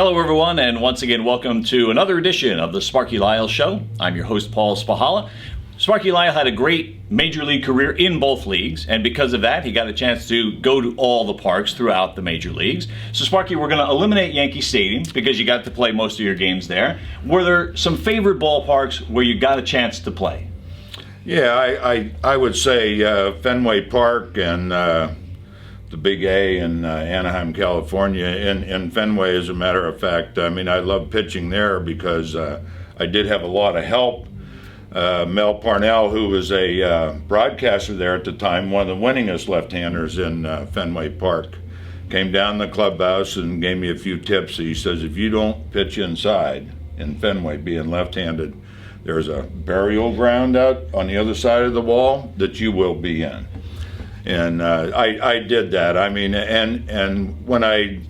Hello, everyone, and once again, welcome to another edition of the Sparky Lyle Show. I'm your host, Paul Spychala. Sparky Lyle had a great major league career in both leagues, and because of that, he got a chance to go to all the parks throughout the major leagues. So, Sparky, we're going to eliminate Yankee Stadium because you got to play most of your games there. Were there some favorite ballparks where you got a chance to play? Yeah, I would say Fenway Park and the Big A in Anaheim, California. In Fenway, as a matter of fact, I mean, I love pitching there because I did have a lot of help. Mel Parnell, who was a broadcaster there at the time, one of the winningest left-handers in Fenway Park, came down the clubhouse and gave me a few tips. He says, if you don't pitch inside in Fenway, being left-handed, there's a burial ground out on the other side of the wall that you will be in. And I did that. I mean, and when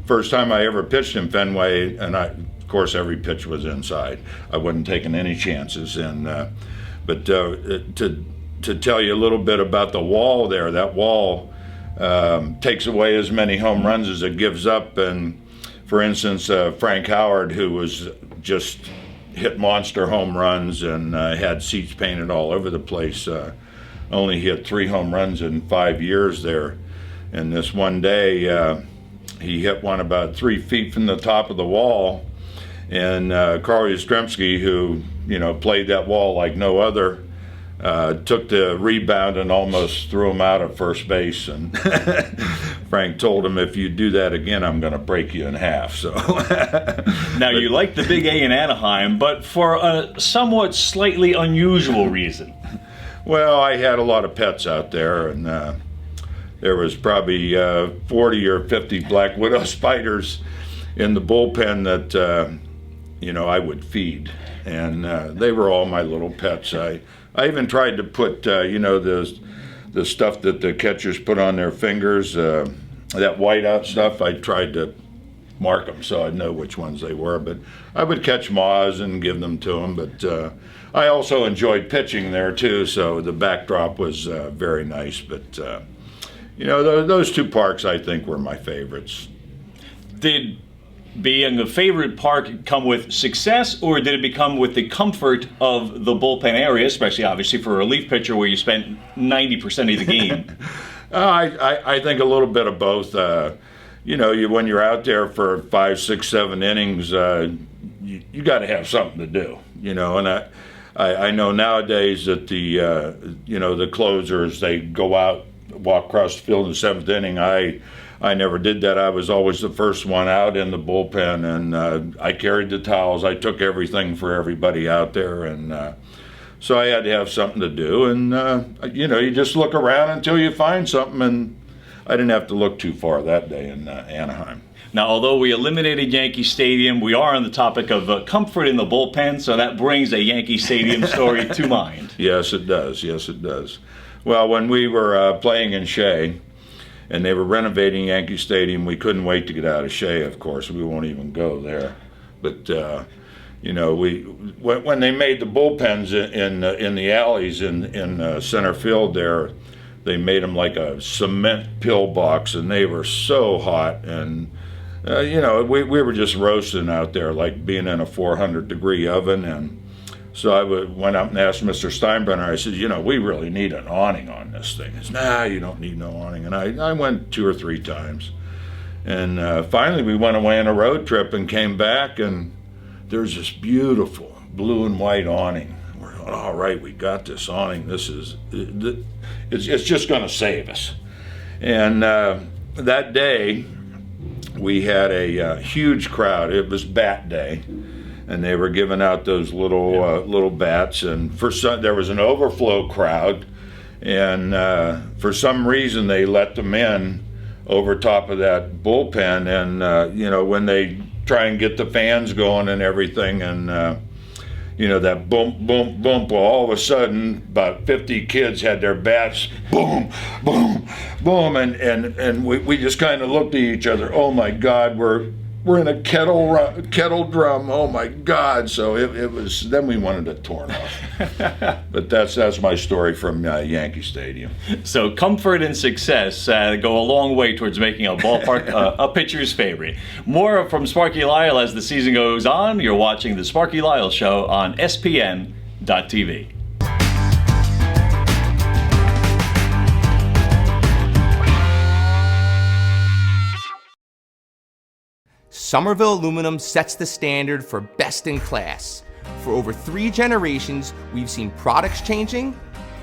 first time I ever pitched in Fenway, and of course every pitch was inside. I wasn't taking any chances. And but to tell you a little bit about the wall there, that wall takes away as many home runs as it gives up. And for instance, Frank Howard, who was just hit monster home runs and had seats painted all over the place, only hit 3 home runs in 5 years there. And this one day, he hit one about 3 feet from the top of the wall. And Carl Yastrzemski, who played that wall like no other, took the rebound and almost threw him out at first base. And Frank told him, if you do that again, I'm going to break you in half. So now, you like the Big A in Anaheim, but for a somewhat slightly unusual reason. Well, I had a lot of pets out there, and there was probably 40 or 50 black widow spiders in the bullpen that I would feed, and they were all my little pets. I even tried to put the stuff that the catchers put on their fingers, that whiteout stuff. I tried to mark them so I'd know which ones they were, but I would catch moths and give them to them. But I also enjoyed pitching there too, so the backdrop was very nice. But those 2 parks I think were my favorites. Did being a favorite park come with success, or did it become with the comfort of the bullpen area, especially obviously for a relief pitcher where you spent 90% of the game? I think a little bit of both. When you're out there for 5, 6, 7 innings, you got to have something to do. And I know nowadays that the closers, they go out, walk across the field in the 7th inning. I never did that. I was always the first one out in the bullpen, and I carried the towels. I took everything for everybody out there, and so I had to have something to do. And you just look around until you find something, and I didn't have to look too far that day in Anaheim. Now, although we eliminated Yankee Stadium, we are on the topic of comfort in the bullpen, so that brings a Yankee Stadium story to mind. Yes, it does. Yes, it does. Well, when we were playing in Shea, and they were renovating Yankee Stadium, we couldn't wait to get out of Shea, of course. We won't even go there. But, when they made the bullpens in the alleys in center field there, they made them like a cement pillbox, and they were so hot. And, we were just roasting out there like being in a 400-degree oven. And so I went up and asked Mr. Steinbrenner, I said, we really need an awning on this thing. He said, nah, you don't need no awning. And I went 2 or 3 times. And finally we went away on a road trip and came back, and there's this beautiful blue and white awning. We're going, all right, we got this awning. It's just going to save us. And that day we had a huge crowd. It was bat day. And they were giving out those little bats, and there was an overflow crowd, and for some reason they let them in over top of that bullpen, and when they try and get the fans going and everything, and that boom, boom, boom, well, all of a sudden about 50 kids had their bats, boom, boom, boom, and we just kind of looked at each other. Oh my God, were in a kettle drum. Oh my God! So it was. Then we wanted it torn off. But that's my story from Yankee Stadium. So comfort and success go a long way towards making a ballpark a pitcher's favorite. More from Sparky Lyle as the season goes on. You're watching the Sparky Lyle Show on SPN.TV. Somerville Aluminum sets the standard for best in class. For over 3 generations, we've seen products changing,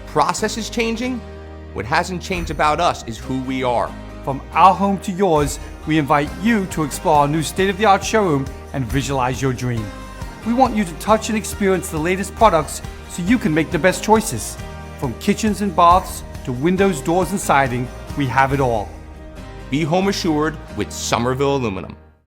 processes changing. What hasn't changed about us is who we are. From our home to yours, we invite you to explore our new state-of-the-art showroom and visualize your dream. We want you to touch and experience the latest products so you can make the best choices. From kitchens and baths to windows, doors, and siding, we have it all. Be home assured with Somerville Aluminum.